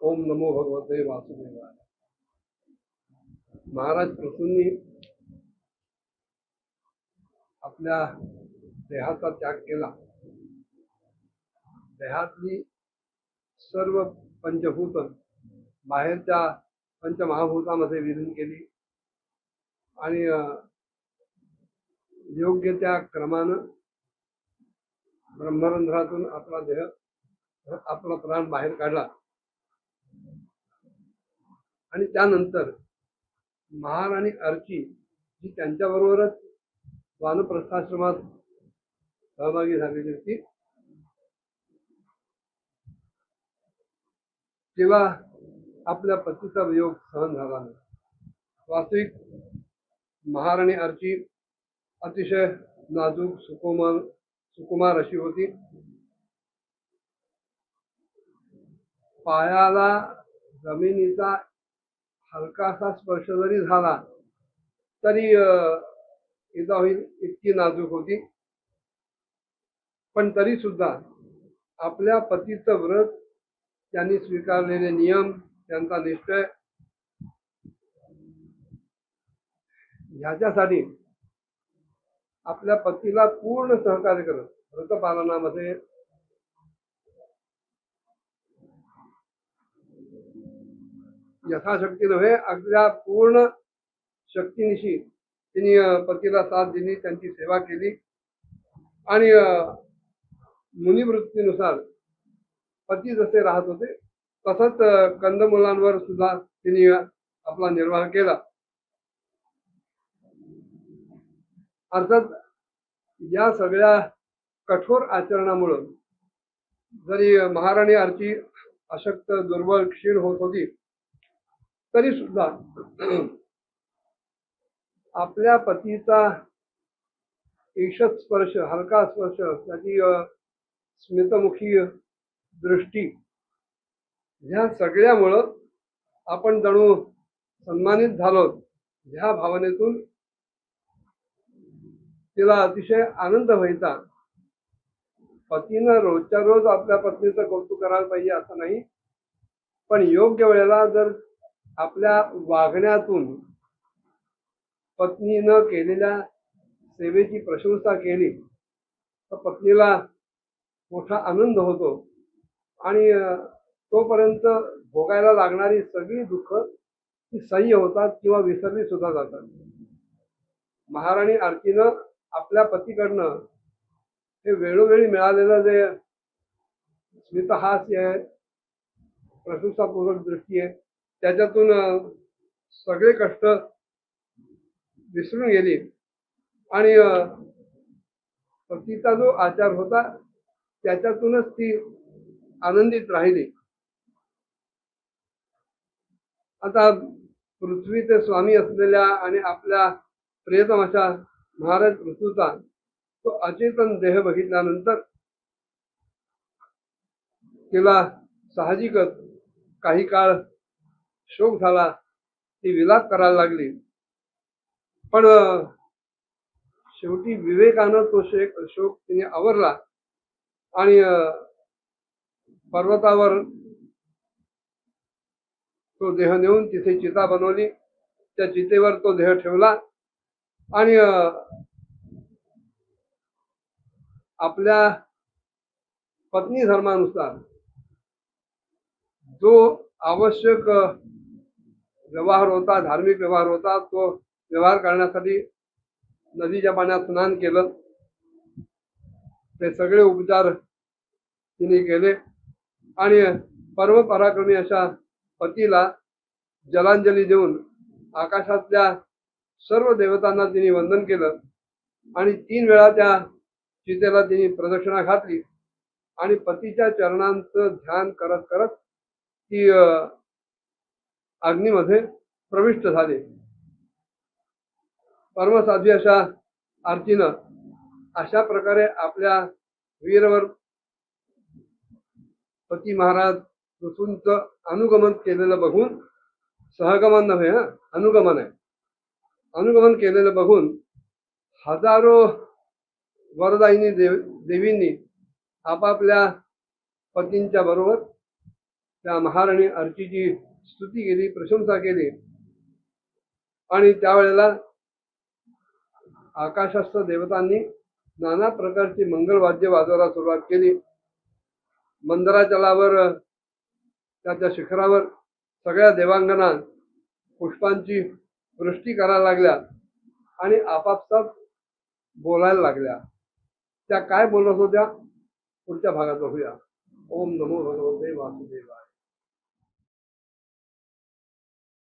ओम नमो भगवते वासुदेवाय। महाराज प्रसूंनी आपल्या देहाचा त्याग केला. देहातली सर्व पंचभूत बाहेरच्या पंचमहाभूतामध्ये विलीन केली आणि योग्य त्या क्रमानं ब्रह्मरंध्रातून आपला देह आपला प्राण बाहेर काढला. आणि त्यानंतर महाराणी अर्ची जी त्यांच्याबरोबरच वानप्रस्थाश्रमात सहभागी झालेली होती, तेव्हा आपल्या पतीचा वियोग सहन झाला नाही. वास्तविक महाराणी अर्ची अतिशय नाजूक सुकुमार अशी होती. पायाला जमिनीचा हलकासा स्पर्श जरी झाला तरी इजा होईल इतकी नाजूक होती. पण तरी सुद्धा आपल्या पतीचं व्रत, त्यांनी स्वीकारलेले नियम, त्यांचा निश्चय, ह्याच्यासाठी आपल्या पतीला पूर्ण सहकार्य करत व्रतपालनामध्ये यथाशक्ती नव्हे अगदी पूर्ण शक्तीनिशी तिने पतीला साथ दिली, त्यांची सेवा केली. आणि मुनिवृत्तीनुसार पती जसे राहत होते तसंच कंदमुलांवर सुद्धा तिने आपला निर्वाह केला. अर्थात या सगळ्या कठोर आचरणामुळे जरी महाराणी अर्ची अशक्त, दुर्बल, क्षीण होत होती, तरी सुद्धा आपल्या पतीचा ईषत स्पर्श, हलका स्पर्श, त्याची स्मितमुखी दृष्टी, ह्या सगळ्यामुळं आपण जणू सन्मानित झालो, ह्या भावनेतून तिला अतिशय आनंद व्हायचा. पतीनं रोजच्या रोज आपल्या पत्नीचं कौतुक करायला पाहिजे असं नाही, पण योग्य वेळेला जर आपल्या वागण्यातून पत्नीनं केलेल्या सेवेची प्रशंसा केली तर पत्नीला मोठा आनंद होतो आणि तोपर्यंत भोगायला लागणारी सगळी दुःख ती सह्य होतात किंवा विसरली सुद्धा जातात. महाराणी अर्चीनं आपल्या पतीकडनं हे वेळोवेळी मिळालेलं जे स्मितहास्य आहे, प्रशंसापूर्वक दृष्टी आहे, त्याच्यातून सगळे कष्ट विसरून गेली आणि पतीचा जो आचार होता त्याच्यातूनच ती आनंदित राहिली. आता पृथ्वीचे स्वामी असलेल्या आणि आपल्या प्रियतम अशा महाराज ऋतूचा तो अचेतन देह बघितल्यानंतर तिला साहजिकच काही काळ शोक झाला, ती विलाप करायला लागली. पण शेवटी विवेकानं तो शोक तिने आवरला आणि पर्वतावर तो देह नेऊन तिथे चिता बनवली. त्या चितेवर तो देह ठेवला आणि आपल्या पत्नी धर्मानुसार जो आवश्यक व्यवहार होता, धार्मिक व्यवहार होता, तो व्यवहार करण्यासाठी नदीच्या पाण्यात स्नान केलं. ते सगळे उपचार तिने केले आणि परम पराक्रमी अशा पतीला जलांजली देऊन आकाशातल्या सर्व देवतांना तिने वंदन केलं आणि 3 वेळा त्या चितेला तिने प्रदक्षिणा घातली आणि पतीच्या चरणांचं ध्यान करत करत ती अग्नीमध्ये प्रविष्ट झाले. परमसाध्वी अशा अर्चीनं अशा प्रकारे आपल्या वीरवर पती महाराज ऋतूंचं अनुगमन केलेलं बघून, सहगमन नव्हे, अनुगमन आहे, अनुगमन केलेलं बघून हजारो वरदायिनी देवींनी आपापल्या पतींच्या बरोबर त्या महाराणी अर्चीची स्तुती केली, प्रशंसा केली. आणि त्यावेळेला आकाशस्थ देवतांनी नाना प्रकारची मंगलवाद्य वाजवायला सुरुवात केली. मंदराचलावर त्याच्या शिखरावर सगळ्या देवांगना पुष्पांची वृष्टी करायला लागल्या आणि आपापसात बोलायला लागल्या. त्या काय बोलत होत्या पुढच्या भागात बघूया. ओम नमो भगवते वासुदेवाय.